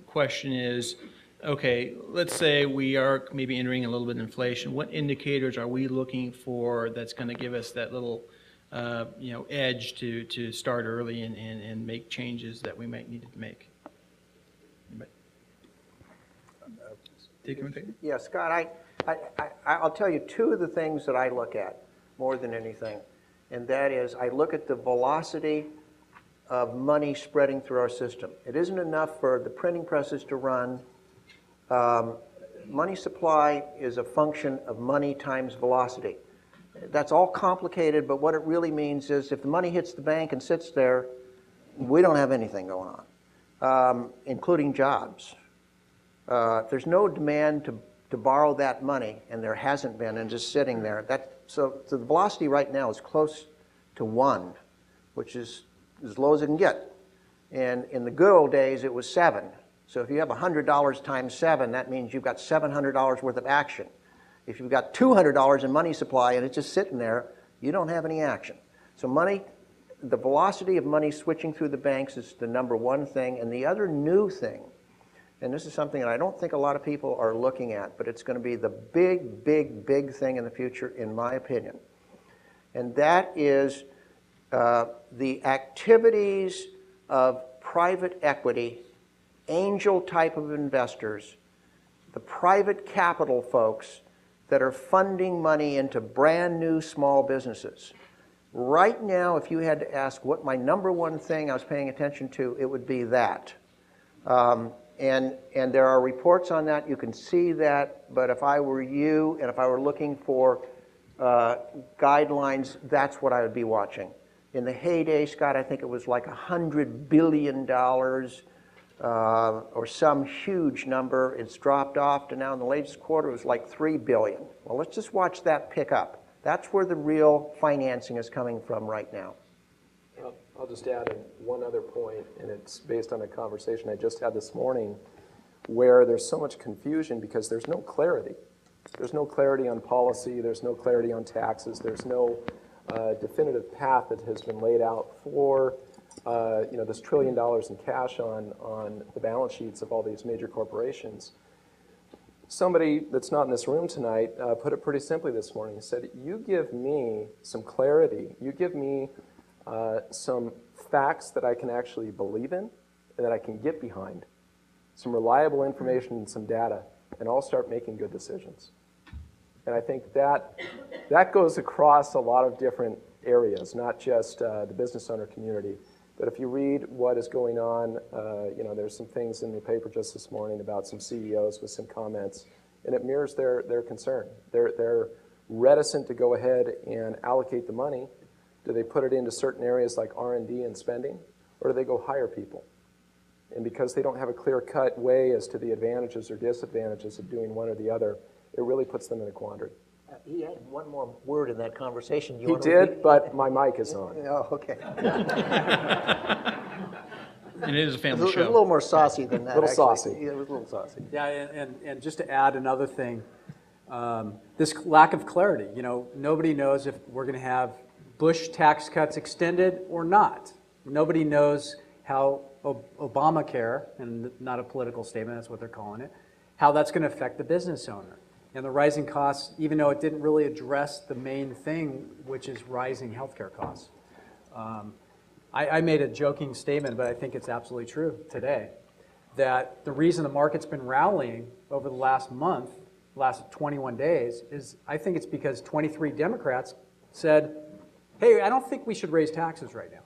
question is, okay, let's say we are maybe entering a little bit of inflation. What indicators are we looking for that's going to give us that little edge to start early and make changes that we might need to make? Yeah, Scott, I'll tell you two of the things that I look at more than anything, and that is I look at the velocity of money spreading through our system. It isn't enough for the printing presses to run. Money supply is a function of money times velocity. That's all complicated, but what it really means is if the money hits the bank and sits there, we don't have anything going on, including jobs. If there's no demand to borrow that money, and there hasn't been, and just sitting there, so the velocity right now is close to 1, which is as low as it can get. And in the good old days, it was 7. So if you have $100 times 7, that means you've got $700 worth of action. If you've got $200 in money supply and it's just sitting there, you don't have any action. So the velocity of money switching through the banks is the number one thing. And the other new thing, and this is something that I don't think a lot of people are looking at, but it's going to be the big, big, big thing in the future, in my opinion. And that is the activities of private equity, angel type of investors, the private capital folks that are funding money into brand new small businesses. Right now, if you had to ask what my number one thing I was paying attention to, it would be that. And there are reports on that. You can see that. But if I were you and if I were looking for guidelines, that's what I would be watching. In the heyday, Scott, I think it was like $100 billion or some huge number. It's dropped off to now in the latest quarter it was like $3 billion. Well, let's just watch that pick up. That's where the real financing is coming from right now. I'll just add one other point, and it's based on a conversation I just had this morning where there's so much confusion because there's no clarity. There's no clarity on policy. There's no clarity on taxes. There's no definitive path that has been laid out for this $1 trillion in cash on the balance sheets of all these major corporations. Somebody that's not in this room tonight put it pretty simply this morning. He said, you give me some clarity. You give me some facts that I can actually believe in and that I can get behind, some reliable information and some data, and I'll start making good decisions. And I think that goes across a lot of different areas, not just the business owner community. But if you read what is going on, there's some things in the paper just this morning about some CEOs with some comments, and it mirrors their concern. They're reticent to go ahead and allocate the money. Do they put it into certain areas like R&D and spending, or do they go hire people? And because they don't have a clear-cut way as to the advantages or disadvantages of doing one or the other, it really puts them in a quandary. He had one more word in that conversation. He did, but my mic is on. Oh, okay. And it is a family show. It was a little more saucy than that. A little saucy. Yeah, it was a little saucy. Yeah, and just to add another thing, this lack of clarity. Nobody knows if we're going to have Bush tax cuts extended or not. Nobody knows how Obamacare, and not a political statement, that's what they're calling it, how that's going to affect the business owner. And the rising costs, even though it didn't really address the main thing, which is rising healthcare costs. I made a joking statement, but I think it's absolutely true today, that the reason the market's been rallying over the last month, last 21 days, is I think it's because 23 Democrats said, hey, I don't think we should raise taxes right now.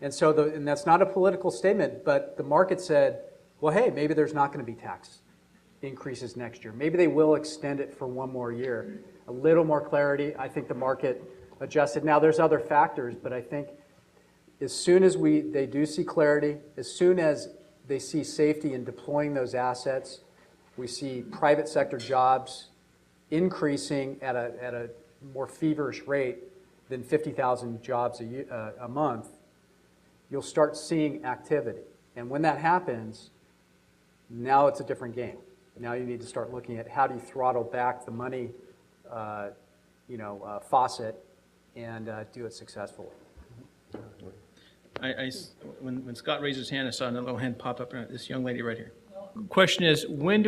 And so, and that's not a political statement, but the market said, well, hey, maybe there's not going to be tax increases next year. Maybe they will extend it for one more year. A little more clarity, I think the market adjusted. Now, there's other factors, but I think as soon as they do see clarity, as soon as they see safety in deploying those assets, we see private sector jobs increasing at a more feverish rate than 50,000 jobs a month, you'll start seeing activity. And when that happens, now it's a different game. Now you need to start looking at how do you throttle back the money faucet and do it successfully. when Scott raised his hand, I saw another little hand pop up, this young lady right here. Question is, when do